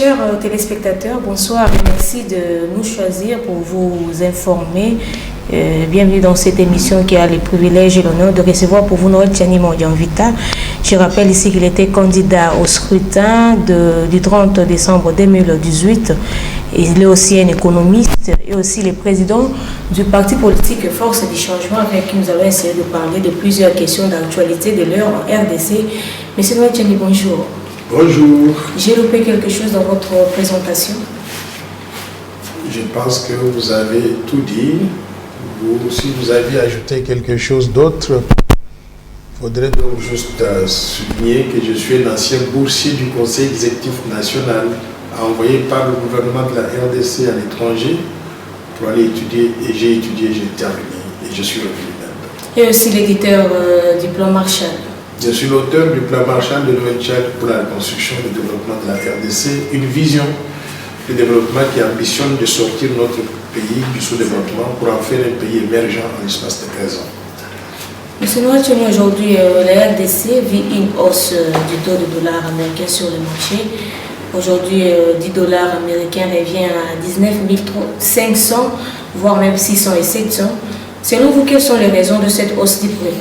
Chers téléspectateurs, bonsoir et merci de nous choisir pour vous informer. Bienvenue dans cette émission qui a le privilège et l'honneur de recevoir pour vous Noël Tchani Mordianvita. Je rappelle ici qu'il était candidat au scrutin du 30 décembre 2018. Il est aussi un économiste et aussi le président du parti politique Force du Changement avec qui nous allons essayer de parler de plusieurs questions d'actualité de l'heure en RDC. Monsieur Noël Tchani, bonjour. Bonjour. J'ai loupé quelque chose dans votre présentation? Je pense que vous avez tout dit. Si vous aviez ajouté quelque chose d'autre, il faudrait donc juste souligner que je suis un ancien boursier du Conseil exécutif national envoyé par le gouvernement de la RDC à l'étranger pour aller étudier. Et j'ai étudié, j'ai terminé et je suis revenu même. Et aussi l'éditeur du plan Marshall. Je suis l'auteur du plan Marshall de Noël-Tchad pour la reconstruction et le développement de la RDC, une vision de développement qui ambitionne de sortir notre pays du sous-développement pour en faire un pays émergent en l'espace de 13 ans. Monsieur Noël, aujourd'hui, la RDC vit une hausse du taux de dollar américain sur le marché. Aujourd'hui, 10 dollars américains revient à 19 500, voire même 600 et 700. Selon vous, quelles sont les raisons de cette hausse du prix?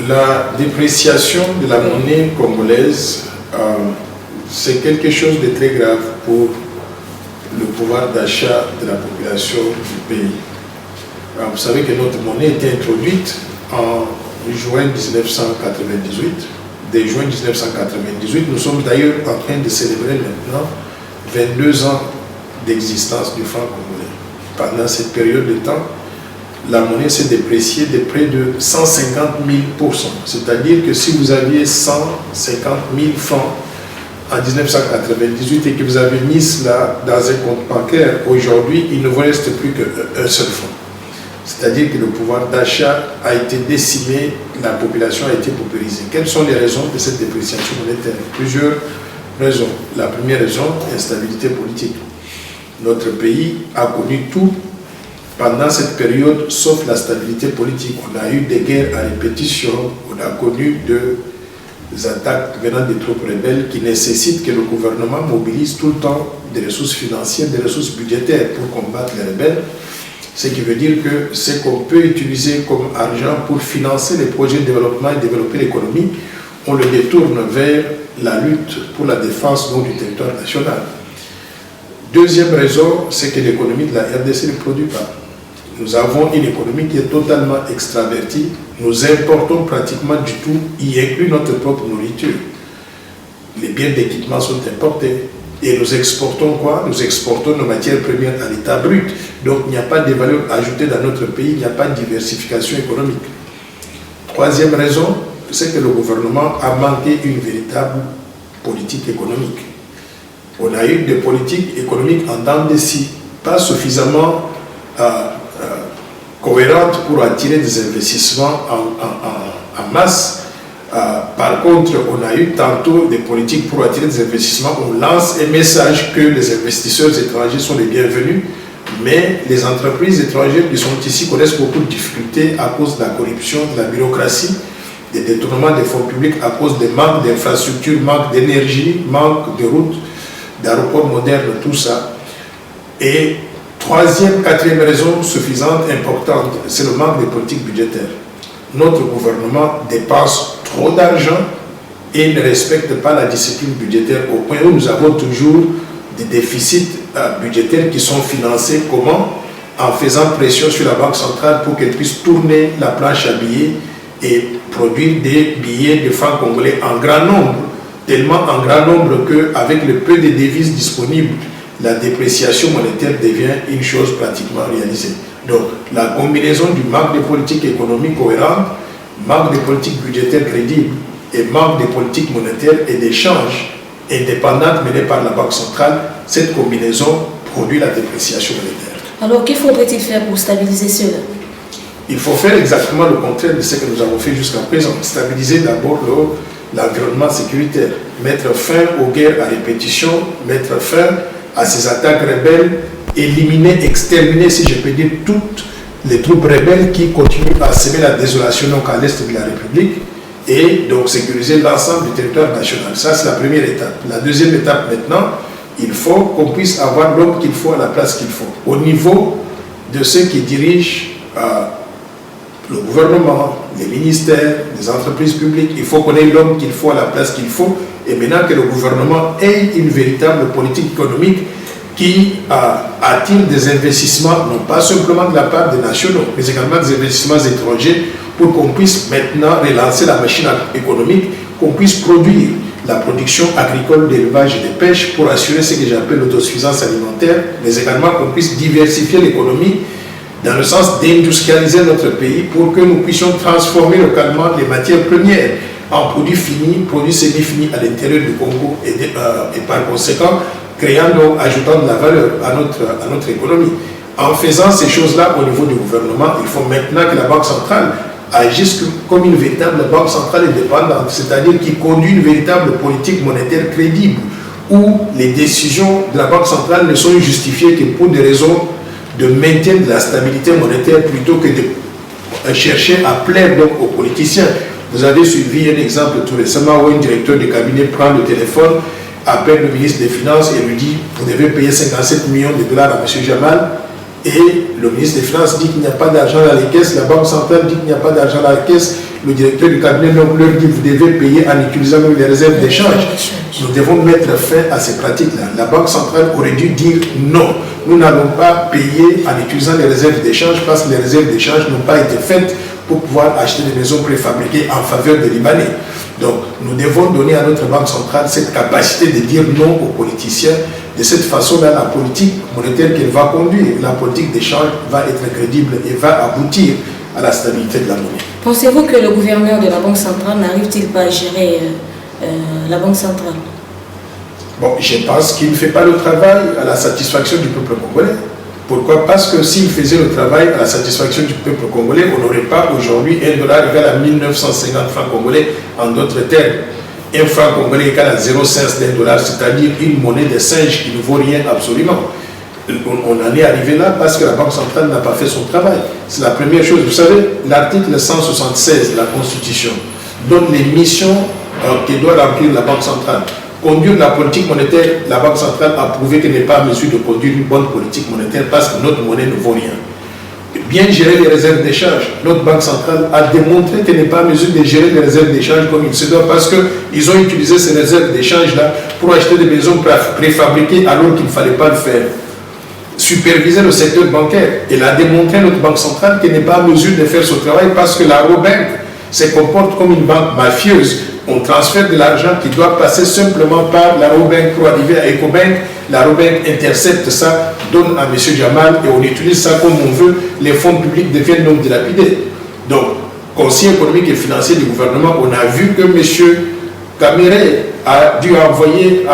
La dépréciation de la monnaie congolaise, c'est quelque chose de très grave pour le pouvoir d'achat de la population du pays. Alors, vous savez que notre monnaie était introduite en juin 1998. Dès juin 1998, nous sommes d'ailleurs en train de célébrer maintenant 22 ans d'existence du franc congolais. Pendant cette période de temps, la monnaie s'est dépréciée de près de 150 000%. C'est-à-dire que si vous aviez 150 000 francs en 1998 et que vous avez mis cela dans un compte bancaire, aujourd'hui, il ne vous reste plus qu'un seul franc. C'est-à-dire que le pouvoir d'achat a été décimé, la population a été paupérisée. Quelles sont les raisons de cette dépréciation monétaire? Plusieurs raisons. La première raison, l'instabilité politique. Notre pays a connu tout pendant cette période, sauf la stabilité politique. On a eu des guerres à répétition, on a connu des attaques venant des troupes rebelles qui nécessitent que le gouvernement mobilise tout le temps des ressources financières, des ressources budgétaires pour combattre les rebelles. Ce qui veut dire que ce qu'on peut utiliser comme argent pour financer les projets de développement et développer l'économie, on le détourne vers la lutte pour la défense du territoire national. Deuxième raison, c'est que l'économie de la RDC ne produit pas. Nous avons une économie qui est totalement extravertie. Nous importons pratiquement du tout, y inclut notre propre nourriture. Les biens d'équipement sont importés. Et nous exportons quoi? Nous exportons nos matières premières à l'état brut. Donc il n'y a pas de valeur ajoutée dans notre pays, il n'y a pas de diversification économique. Troisième raison, c'est que le gouvernement a manqué une véritable politique économique. On a eu des politiques économiques en dents de scie, pas suffisamment cohérentes pour attirer des investissements en masse. Par contre, on a eu tantôt des politiques pour attirer des investissements. On lance un message que les investisseurs étrangers sont les bienvenus, mais les entreprises étrangères qui sont ici connaissent beaucoup de difficultés à cause de la corruption, de la bureaucratie, des détournements des fonds publics à cause des manques d'infrastructures, manque d'énergie, manque de routes, d'aéroports modernes, tout ça. Et troisième, quatrième raison suffisante, importante, c'est le manque de politique budgétaire. Notre gouvernement dépense trop d'argent et ne respecte pas la discipline budgétaire au point où nous avons toujours des déficits budgétaires qui sont financés comment? En faisant pression sur la Banque centrale pour qu'elle puisse tourner la planche à billets et produire des billets de francs congolais en grand nombre, tellement en grand nombre qu'avec le peu de devises disponibles, la dépréciation monétaire devient une chose pratiquement réalisée. Donc, la combinaison du manque de politique économique cohérente, manque de politique budgétaire crédible et manque de politique monétaire et d'échanges indépendantes menées par la Banque centrale, cette combinaison produit la dépréciation monétaire. Alors, qu'il faudrait-il faire pour stabiliser cela? Il faut faire exactement le contraire de ce que nous avons fait jusqu'à présent. Stabiliser d'abord l'environnement sécuritaire, mettre fin aux guerres à répétition, mettre fin à ces attaques rebelles, éliminer, exterminer, si je peux dire, toutes les troupes rebelles qui continuent à semer la désolation donc à l'est de la République et donc sécuriser l'ensemble du territoire national. Ça, c'est la première étape. La deuxième étape maintenant, il faut qu'on puisse avoir l'homme qu'il faut à la place qu'il faut. Au niveau de ceux qui dirigent le gouvernement, les ministères, les entreprises publiques, il faut qu'on ait l'homme qu'il faut à la place qu'il faut, et maintenant que le gouvernement ait une véritable politique économique qui attire des investissements, non pas simplement de la part des nationaux, mais également des investissements étrangers, pour qu'on puisse maintenant relancer la machine économique, qu'on puisse produire la production agricole, d'élevage et de pêche pour assurer ce que j'appelle l'autosuffisance alimentaire, mais également qu'on puisse diversifier l'économie dans le sens d'industrialiser notre pays pour que nous puissions transformer localement les matières premières en produits finis, produits semi-finis à l'intérieur du Congo et par conséquent créant, donc, ajoutant de la valeur à notre économie. En faisant ces choses-là au niveau du gouvernement, il faut maintenant que la Banque centrale agisse comme une véritable banque centrale indépendante, c'est-à-dire qui conduit une véritable politique monétaire crédible, où les décisions de la Banque centrale ne sont justifiées que pour des raisons de maintien de la stabilité monétaire plutôt que de chercher à plaire donc aux politiciens. Vous avez suivi un exemple tout récemment où un directeur de cabinet prend le téléphone, appelle le ministre des Finances et lui dit « Vous devez payer 57 millions de dollars à M. Jamal ». Et le ministre des Finances dit qu'il n'y a pas d'argent dans les caisses, la Banque centrale dit qu'il n'y a pas d'argent dans la caisse, le directeur du cabinet leur dit vous devez payer en utilisant les réserves d'échange. Nous devons mettre fin à ces pratiques-là. La Banque centrale aurait dû dire non, nous n'allons pas payer en utilisant les réserves d'échange parce que les réserves d'échange n'ont pas été faites pour pouvoir acheter des maisons préfabriquées en faveur des Libanais. Donc, nous devons donner à notre Banque centrale cette capacité de dire non aux politiciens. De cette façon-là, la politique monétaire qu'elle va conduire, la politique d'échange va être crédible et va aboutir à la stabilité de la monnaie. Pensez-vous que le gouverneur de la Banque centrale n'arrive-t-il pas à gérer la Banque centrale? Bon, je pense qu'il ne fait pas le travail à la satisfaction du peuple congolais. Pourquoi? Parce que s'il faisait le travail à la satisfaction du peuple congolais, on n'aurait pas aujourd'hui $1 égal à 1950 francs congolais. En d'autres termes, un franc congolais égal à 0,5 $, c'est-à-dire une monnaie de singe qui ne vaut rien absolument. On en est arrivé là parce que la Banque centrale n'a pas fait son travail. C'est la première chose. Vous savez, l'article 176 de la Constitution donne les missions que doit remplir la Banque centrale. Conduire la politique monétaire, la Banque centrale a prouvé qu'elle n'est pas en mesure de conduire une bonne politique monétaire parce que notre monnaie ne vaut rien. Bien gérer les réserves d'échange, notre Banque centrale a démontré qu'elle n'est pas en mesure de gérer les réserves d'échange comme il se doit parce qu'ils ont utilisé ces réserves d'échange-là pour acheter des maisons préfabriquées alors qu'il ne fallait pas le faire. Superviser le secteur bancaire. Elle a démontré, notre Banque centrale, qu'elle n'est pas en mesure de faire ce travail parce que la Robank se comporte comme une banque mafieuse. On transfère de l'argent qui doit passer simplement par la Robank pour arriver à Ecobank. La Robank intercepte ça, donne à M. Jamal et on utilise ça comme on veut. Les fonds publics deviennent donc dilapidés. Donc, conseiller économique et financier du gouvernement, on a vu que M. Caméré a dû envoyer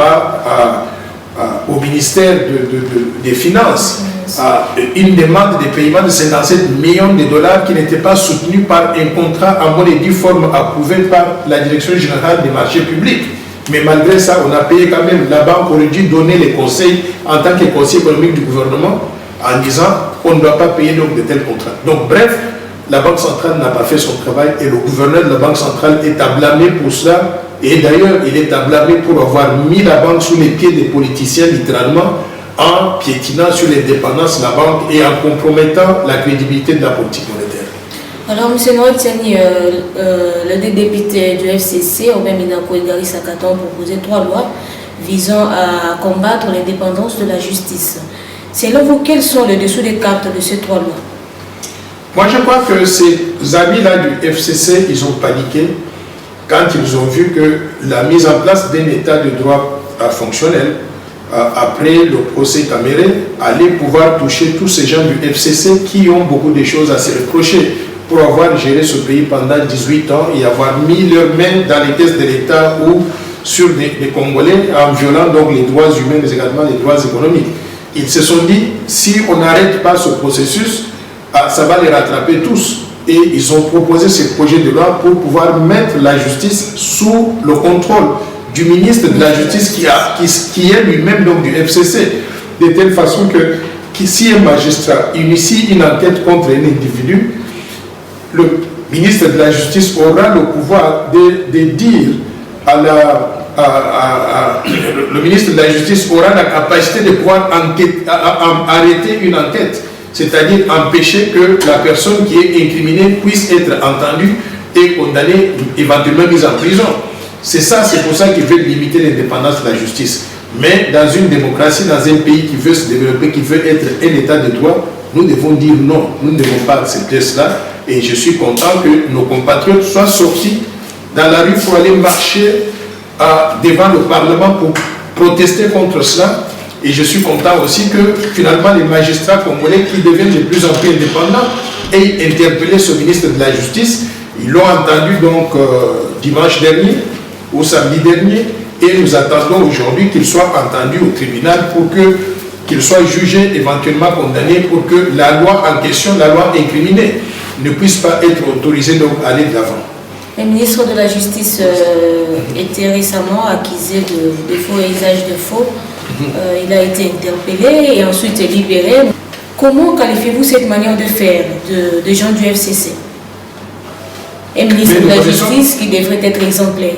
au ministère des Finances une demande de paiement de 57 millions de dollars qui n'était pas soutenue par un contrat en bonne et due forme approuvé par la Direction générale des marchés publics. Mais malgré ça, on a payé quand même. La banque aurait dû donner les conseils en tant que conseiller économique du gouvernement en disant qu'on ne doit pas payer donc de tels contrats. Donc bref, la Banque centrale n'a pas fait son travail et le gouverneur de la Banque centrale est à blâmer pour cela. Et d'ailleurs, il est à blâmer pour avoir mis la banque sous les pieds des politiciens littéralement en piétinant sur les dépendances de la banque et en compromettant la crédibilité de la politique monétaire. Alors, M. Noël Tiani, le député du FCC, Robert Minako et Gary Sakaton, ont proposé 3 lois visant à combattre l'indépendance de la justice. Selon vous, quels sont les dessous des cartes de ces 3 lois? Moi, je crois que ces amis-là du FCC, ils ont paniqué quand ils ont vu que la mise en place d'un état de droit fonctionnel après le procès Caméré allait pouvoir toucher tous ces gens du FCC qui ont beaucoup de choses à se reprocher pour avoir géré ce pays pendant 18 ans et avoir mis leurs mains dans les caisses de l'État ou sur des Congolais en violant donc les droits humains mais également les droits économiques. Ils se sont dit, si on n'arrête pas ce processus, ça va les rattraper tous. Et ils ont proposé ce projet de loi pour pouvoir mettre la justice sous le contrôle du ministre de la Justice qui est lui-même donc du FCC. De telle façon que si un magistrat initie une enquête contre un individu, ministre de la Justice aura le pouvoir de dire le ministre de la Justice aura la capacité de pouvoir arrêter une enquête, c'est-à-dire empêcher que la personne qui est incriminée puisse être entendue et condamnée, éventuellement mise en prison. C'est ça, c'est pour ça qu'il veut limiter l'indépendance de la justice. Mais dans une démocratie, dans un pays qui veut se développer, qui veut être un état de droit, nous devons dire non, nous ne devons pas accepter cela. Et je suis content que nos compatriotes soient sortis dans la rue pour aller marcher devant le Parlement pour protester contre cela. Et je suis content aussi que finalement les magistrats congolais qui deviennent de plus en plus indépendants aient interpellé ce ministre de la Justice. Ils l'ont entendu donc dimanche dernier ou samedi dernier et nous attendons aujourd'hui qu'il soit entendu au tribunal pour qu'il soit jugé, éventuellement condamné, pour que la loi en question, la loi incriminée, ne puisse pas être autorisée donc à aller de l'avant. Le ministre de la Justice était récemment accusé de faux et usage de faux. Il a été interpellé et ensuite libéré. Comment qualifiez-vous cette manière de faire de gens du FCC? Un ministre de la Justice qui devrait être exemplaire.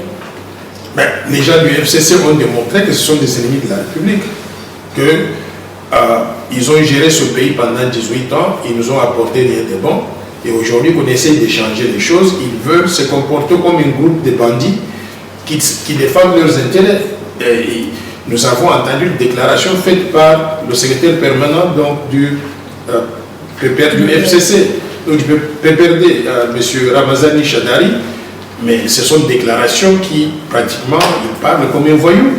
Ben, les gens du FCC ont démontré que ce sont des ennemis de la République, qu'ils ont géré ce pays pendant 18 ans, ils nous ont apporté rien de bon. Et aujourd'hui qu'on essaie de changer les choses, ils veulent se comporter comme un groupe de bandits qui défendent leurs intérêts. Et nous avons entendu une déclaration faite par le secrétaire permanent donc, du FCC, donc du PPRD, M. Ramazani Chadari. Mais ce sont des déclarations qui, pratiquement, ils parlent comme un voyou.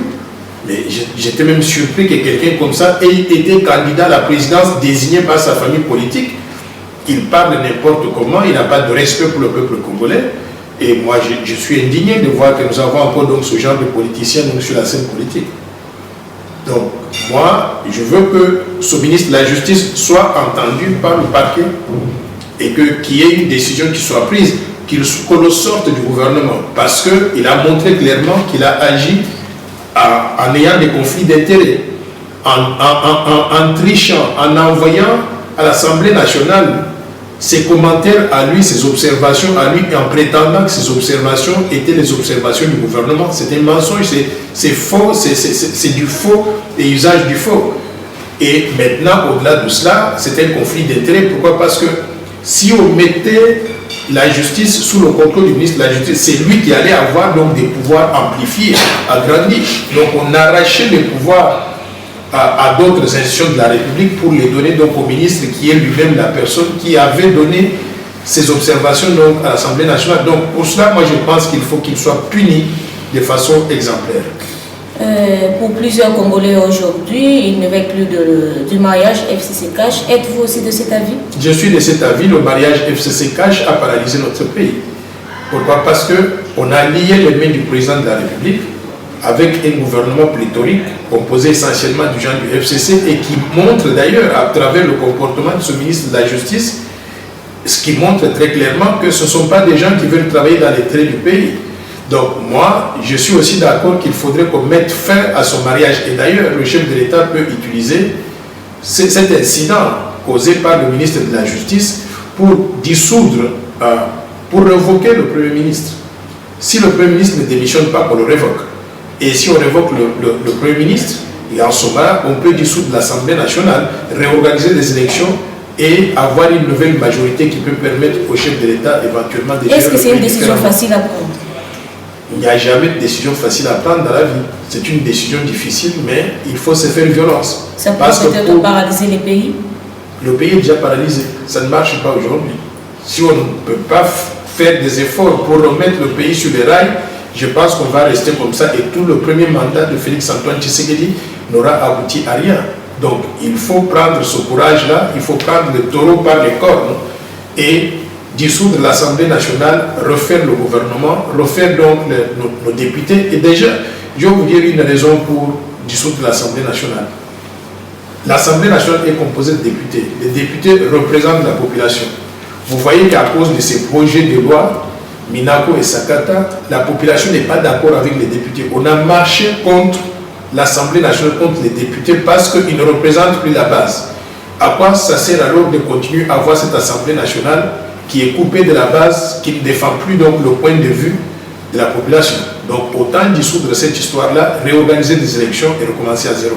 Mais j'étais même surpris que quelqu'un comme ça ait été candidat à la présidence désigné par sa famille politique. Il parle n'importe comment, il n'a pas de respect pour le peuple congolais. Et moi, je suis indigné de voir que nous avons encore donc, ce genre de politiciens donc, sur la scène politique. Donc, moi, je veux que ce ministre de la Justice soit entendu par le parquet et qu'il y ait une décision qui soit prise, qu'on le sorte du gouvernement. Parce qu'il a montré clairement qu'il a agi en ayant des conflits d'intérêts, en trichant, en envoyant à l'Assemblée nationale ses commentaires à lui, ses observations à lui, en prétendant que ces observations étaient les observations du gouvernement. C'est un mensonge, c'est faux, c'est du faux et usage du faux. Et maintenant, au-delà de cela, c'est un conflit d'intérêts. Pourquoi? Parce que si on mettait la justice sous le contrôle du ministre de la Justice, c'est lui qui allait avoir donc des pouvoirs amplifiés, agrandis. Donc on arrachait les pouvoirs à d'autres institutions de la République pour les donner donc au ministre qui est lui-même la personne qui avait donné ces observations donc à l'Assemblée nationale. Donc pour cela, moi je pense qu'il faut qu'il soit puni de façon exemplaire. Pour plusieurs Congolais aujourd'hui, ils ne veulent plus du mariage FCC Cash. Êtes-vous aussi de cet avis? Je suis de cet avis. Le mariage FCC Cash a paralysé notre pays. Pourquoi? Parce qu'on a lié les mains du président de la République avec un gouvernement pléthorique composé essentiellement du gens du FCC et qui montre d'ailleurs à travers le comportement de ce ministre de la Justice, ce qui montre très clairement que ce ne sont pas des gens qui veulent travailler dans les traits du pays. Donc moi, je suis aussi d'accord qu'il faudrait qu'on mette fin à son mariage. Et d'ailleurs, le chef de l'État peut utiliser cet incident causé par le ministre de la Justice pour dissoudre, pour révoquer le Premier ministre. Si le Premier ministre ne démissionne pas, on le révoque. Et si on révoque le Premier ministre, et en ce moment, on peut dissoudre l'Assemblée nationale, réorganiser les élections et avoir une nouvelle majorité qui peut permettre au chef de l'État éventuellement de gérer. Est-ce que c'est une décision facile à prendre? Il n'y a jamais de décision facile à prendre dans la vie. C'est une décision difficile, mais il faut se faire violence. Ça peut peut-être paralyser les pays? Le pays est déjà paralysé. Ça ne marche pas aujourd'hui. Si on ne peut pas faire des efforts pour remettre le pays sur les rails, je pense qu'on va rester comme ça et tout le premier mandat de Félix-Antoine Tshisekedi n'aura abouti à rien. Donc il faut prendre ce courage-là, il faut prendre le taureau par les cornes et dissoudre l'Assemblée nationale, refaire le gouvernement, refaire donc nos députés. Et déjà, je vais vous dire une raison pour dissoudre l'Assemblée nationale. L'Assemblée nationale est composée de députés. Les députés représentent la population. Vous voyez qu'à cause de ces projets de loi, Minako et Sakata, la population n'est pas d'accord avec les députés. On a marché contre l'Assemblée nationale, contre les députés, parce qu'ils ne représentent plus la base. À quoi ça sert alors de continuer à avoir cette Assemblée nationale qui est coupé de la base, qui ne défend plus donc le point de vue de la population. Donc autant dissoudre cette histoire-là, réorganiser des élections et recommencer à zéro.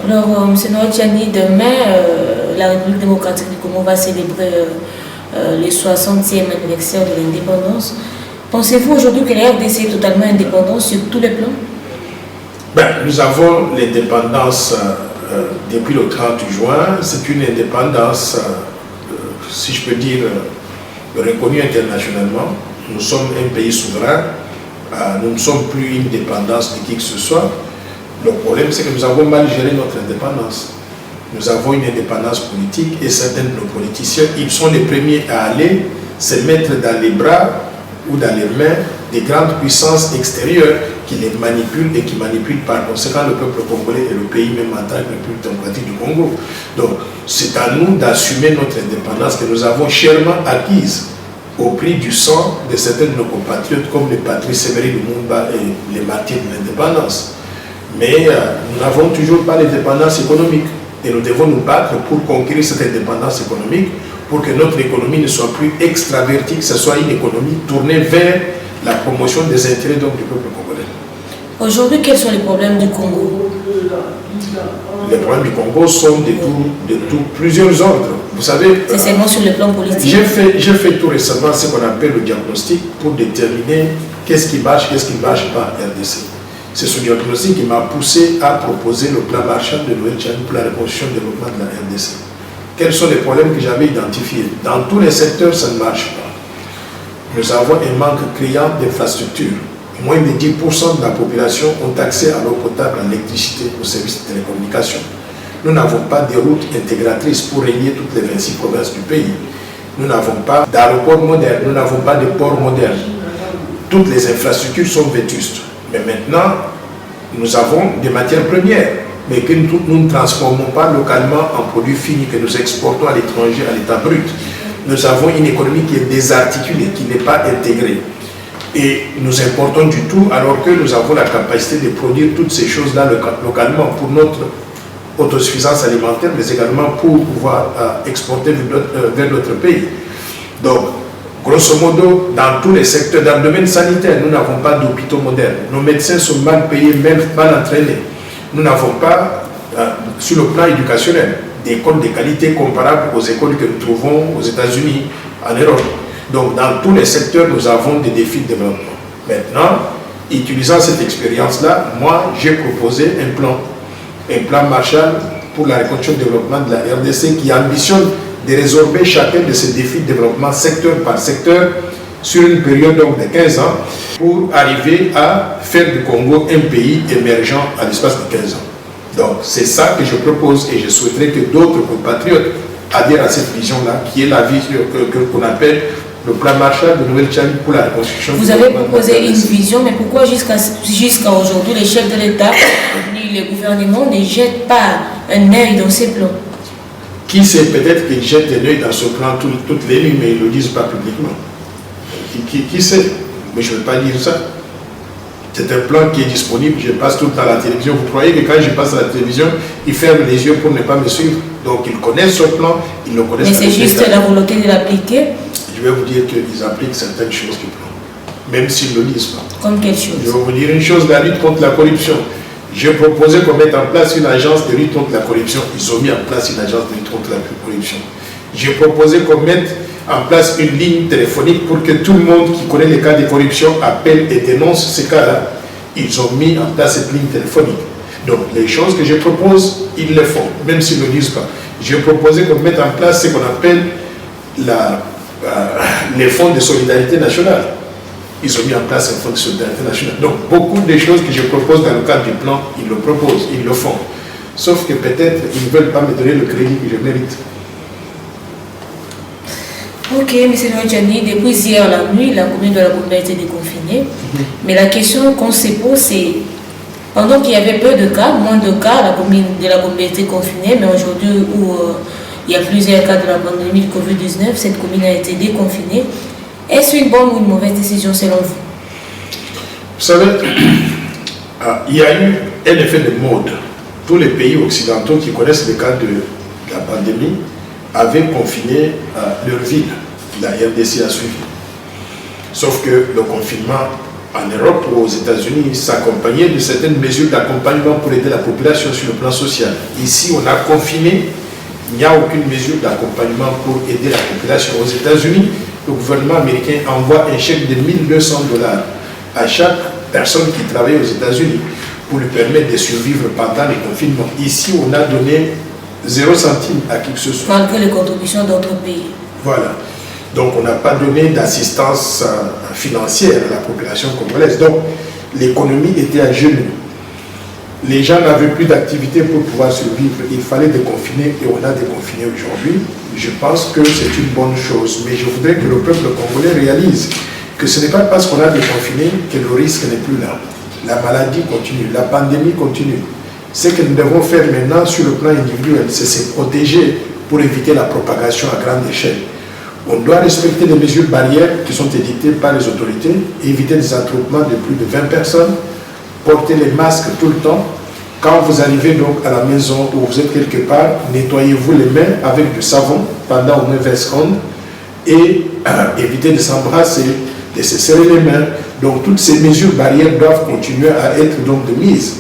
Alors, M. Noatiani, demain, la République démocratique du Congo va célébrer le 60e anniversaire de l'indépendance. Pensez-vous aujourd'hui que la RDC est totalement indépendante sur tous les plans? Nous avons l'indépendance depuis le 30 juin. C'est une indépendance, si je peux dire, reconnue internationalement. Nous sommes un pays souverain. Nous ne sommes plus une dépendance de qui que ce soit. Le problème, c'est que nous avons mal géré notre indépendance. Nous avons une indépendance politique et certains de nos politiciens, ils sont les premiers à aller se mettre dans les bras ou dans les mains des grandes puissances extérieures qui les manipulent et qui manipulent par conséquent le peuple congolais et le pays même en tant que République démocratique du Congo. Donc, c'est à nous d'assumer notre indépendance que nous avons chèrement acquise au prix du sang de certains de nos compatriotes comme les Patrice Séméry Lumumba et les martyrs de l'indépendance. Mais nous n'avons toujours pas l'indépendance économique et nous devons nous battre pour conquérir cette indépendance économique pour que notre économie ne soit plus extravertie, que ce soit une économie tournée vers la promotion des intérêts donc, du peuple congolais. Aujourd'hui, quels sont les problèmes du Congo? Les problèmes du Congo sont de plusieurs ordres. Vous savez, c'est seulement sur le plan politique. J'ai fait tout récemment ce qu'on appelle le diagnostic pour déterminer qu'est-ce qui marche, qu'est-ce qui ne marche pas à RDC. C'est ce diagnostic qui m'a poussé à proposer le plan Marshall de Noël Tchani pour la reconstruction et le développement de la RDC. Quels sont les problèmes que j'avais identifiés? Dans tous les secteurs, ça ne marche pas. Nous avons un manque criant d'infrastructures. Moins de 10% de la population ont accès à l'eau potable, à l'électricité, aux services de télécommunications. Nous n'avons pas de routes intégratrices pour relier toutes les 26 provinces du pays. Nous n'avons pas d'aéroport moderne, nous n'avons pas de port moderne. Toutes les infrastructures sont vétustes. Mais maintenant, nous avons des matières premières, mais que nous ne transformons pas localement en produits finis que nous exportons à l'étranger à l'état brut. Nous avons une économie qui est désarticulée, qui n'est pas intégrée. Et nous importons du tout alors que nous avons la capacité de produire toutes ces choses-là localement pour notre autosuffisance alimentaire, mais également pour pouvoir exporter vers d'autres pays. Donc, grosso modo, dans tous les secteurs, dans le domaine sanitaire, nous n'avons pas d'hôpitaux modernes. Nos médecins sont mal payés, même mal entraînés. Nous n'avons pas, sur le plan éducationnel, des écoles de qualité comparables aux écoles que nous trouvons aux États-Unis, en Europe. Donc, dans tous les secteurs, nous avons des défis de développement. Maintenant, utilisant cette expérience-là, moi, j'ai proposé un plan Marshall pour la reconstruction et le développement de la RDC qui ambitionne de résorber chacun de ces défis de développement secteur par secteur sur une période donc de 15 ans pour arriver à faire du Congo un pays émergent à l'espace de 15 ans. Donc c'est ça que je propose et je souhaiterais que d'autres compatriotes adhèrent à cette vision-là qui est la vision qu'on appelle le plan Marshall de Noël Tchani pour la reconstruction. Vous avez proposé une vision, mais pourquoi jusqu'à aujourd'hui les chefs de l'État ni les gouvernements ne jettent pas un œil dans ces plans? Qui sait, peut-être qu'ils jettent un œil dans ce plan toutes les nuits, mais ils ne le disent pas publiquement. Qui sait? Mais je ne veux pas dire ça. C'est un plan qui est disponible, je passe tout le temps à la télévision. Vous croyez que quand je passe à la télévision, ils ferment les yeux pour ne pas me suivre? Donc ils connaissent ce plan, ils le connaissent. Mais c'est juste la volonté de l'appliquer? Je vais vous dire qu'ils appliquent certaines choses du plan, même s'ils ne le disent pas. Comme quelle chose? Je vais vous dire une chose, la lutte contre la corruption. J'ai proposé qu'on mette en place une agence de lutte contre la corruption. Ils ont mis en place une agence de lutte contre la corruption. J'ai proposé qu'on mette en place une ligne téléphonique pour que tout le monde qui connaît les cas de corruption appelle et dénonce ces cas-là. Ils ont mis en place cette ligne téléphonique. Donc, les choses que je propose, ils le font, même s'ils ne le disent pas. J'ai proposé qu'on mette en place ce qu'on appelle les fonds de solidarité nationale. Ils ont mis en place un fonds de solidarité nationale. Donc, beaucoup de choses que je propose dans le cadre du plan, ils le proposent, ils le font. Sauf que peut-être, ils ne veulent pas me donner le crédit que je mérite. Ok, M. Noatiani, depuis hier la nuit, la commune de la Gombe a été déconfinée. Mais la question qu'on se pose, c'est, pendant qu'il y avait peu de cas, moins de cas, la commune de la Gombe a été confinée, mais aujourd'hui où il y a plusieurs cas de la pandémie de Covid-19, cette commune a été déconfinée. Est-ce une bonne ou une mauvaise décision selon vous? Vous savez, il y a eu un effet de mode. Tous les pays occidentaux qui connaissent le cas de la pandémie avaient confiné leur ville. la RDC a suivi. Sauf que le confinement en Europe ou aux États-Unis s'accompagnait de certaines mesures d'accompagnement pour aider la population sur le plan social. Ici, on a confiné, il n'y a aucune mesure d'accompagnement pour aider la population. Aux États-Unis, le gouvernement américain envoie un chèque de $1 200 à chaque personne qui travaille aux États-Unis pour lui permettre de survivre pendant les confinements. Ici, on a donné 0 centime à qui que ce soit. Malgré les contributions d'autres pays. Voilà. Donc, on n'a pas donné d'assistance financière à la population congolaise. Donc, l'économie était à genoux. Les gens n'avaient plus d'activité pour pouvoir survivre. Il fallait déconfiner et on a déconfiné aujourd'hui. Je pense que c'est une bonne chose. Mais je voudrais que le peuple congolais réalise que ce n'est pas parce qu'on a déconfiné que le risque n'est plus là. La maladie continue, la pandémie continue. Ce que nous devons faire maintenant sur le plan individuel, c'est se protéger pour éviter la propagation à grande échelle. On doit respecter les mesures barrières qui sont édictées par les autorités, éviter des attroupements de plus de 20 personnes, porter les masques tout le temps. Quand vous arrivez donc à la maison ou vous êtes quelque part, nettoyez-vous les mains avec du savon pendant au moins 20 secondes et évitez de s'embrasser, de se serrer les mains. Donc toutes ces mesures barrières doivent continuer à être donc de mise.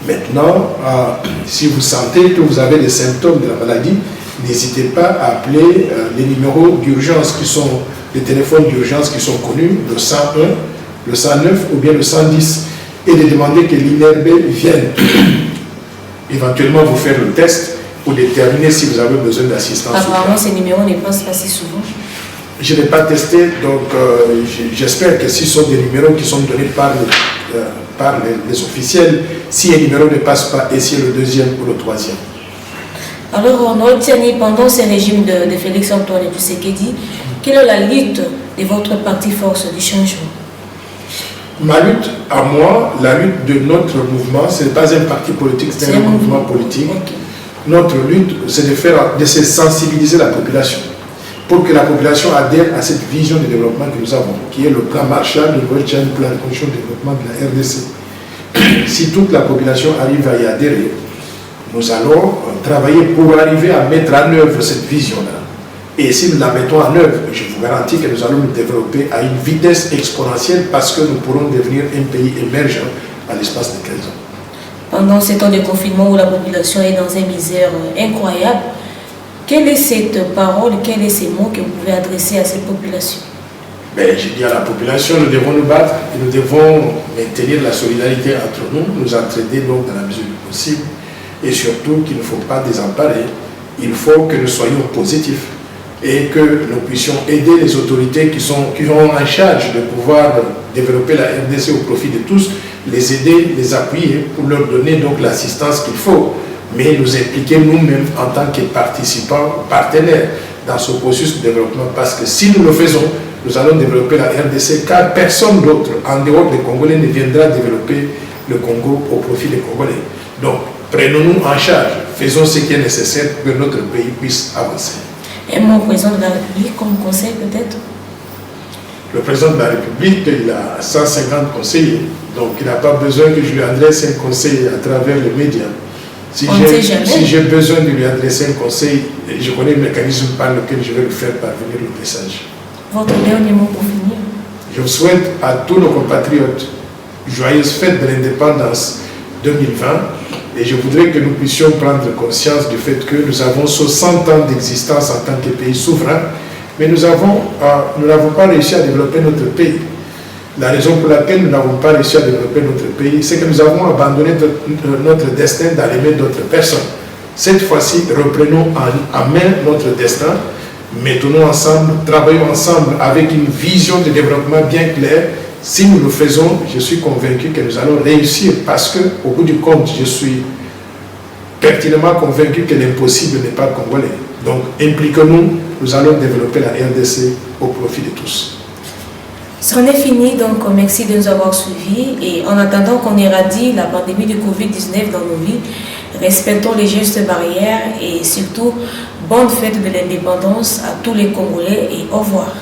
Maintenant, si vous sentez que vous avez des symptômes de la maladie, n'hésitez pas à appeler les numéros d'urgence qui sont, les téléphones d'urgence qui sont connus, le 101, le 109 ou bien le 110, et de demander que l'INRB vienne éventuellement vous faire le test pour déterminer si vous avez besoin d'assistance. Apparemment, ces numéros ne passent pas si souvent. Je n'ai pas testé, donc j'espère que si ce sont des numéros qui sont donnés par les officiels, si un numéro ne passe pas, essayez le deuxième ou le troisième. Alors, Honorable Tiani, pendant ce régime de Félix Antoine Tshisekedi, quelle est la lutte de votre parti Force du Changement? Ma lutte, à moi, la lutte de notre mouvement, ce n'est pas un parti politique, c'est un mouvement politique. Okay. Notre lutte, c'est de se sensibiliser la population pour que la population adhère à cette vision de développement que nous avons, qui est le plan Marshall, le plan de condition de développement de la RDC. Si toute la population arrive à y adhérer, nous allons travailler pour arriver à mettre en œuvre cette vision-là. Et si nous la mettons en œuvre, je vous garantis que nous allons nous développer à une vitesse exponentielle parce que nous pourrons devenir un pays émergent à l'espace de 15 ans. Pendant ces temps de confinement où la population est dans une misère incroyable, quelle est cette parole, quels sont ces mots que vous pouvez adresser à cette population? Je dis à la population, nous devons nous battre et nous devons maintenir la solidarité entre nous, nous entraider donc dans la mesure du possible et surtout qu'il ne faut pas désemparer, il faut que nous soyons positifs et que nous puissions aider les autorités qui ont en charge de pouvoir développer la RDC au profit de tous, les aider, les appuyer pour leur donner donc l'assistance qu'il faut, mais nous impliquer nous-mêmes en tant que participants, partenaires dans ce processus de développement, parce que si nous le faisons, nous allons développer la RDC, car personne d'autre, en dehors des Congolais, ne viendra développer le Congo au profit des Congolais. Donc, prenons-nous en charge, faisons ce qui est nécessaire pour que notre pays puisse avancer. Et mon président de la République comme conseil peut-être? Le président de la République, il a 150 conseillers, donc il n'a pas besoin que je lui adresse un conseil à travers les médias. Si j'ai besoin de lui adresser un conseil, je connais le mécanisme par lequel je vais lui faire parvenir le message. Votre dernier mot pour finir? Je souhaite à tous nos compatriotes joyeuses fêtes de l'indépendance 2020 et je voudrais que nous puissions prendre conscience du fait que nous avons 60 ans d'existence en tant que pays souverain, mais nous n'avons pas réussi à développer notre pays. La raison pour laquelle nous n'avons pas réussi à développer notre pays, c'est que nous avons abandonné notre destin dans les mains d'autres personnes. Cette fois-ci, reprenons en main notre destin, mettons-nous ensemble, travaillons ensemble avec une vision de développement bien claire. Si nous le faisons, je suis convaincu que nous allons réussir parce qu'au bout du compte, je suis pertinemment convaincu que l'impossible n'est pas congolais. Donc, impliquons-nous, nous allons développer la RDC au profit de tous. C'en est fini, donc merci de nous avoir suivis et en attendant qu'on éradique la pandémie du Covid-19 dans nos vies, respectons les gestes barrières et surtout, bonne fête de l'indépendance à tous les Congolais et au revoir.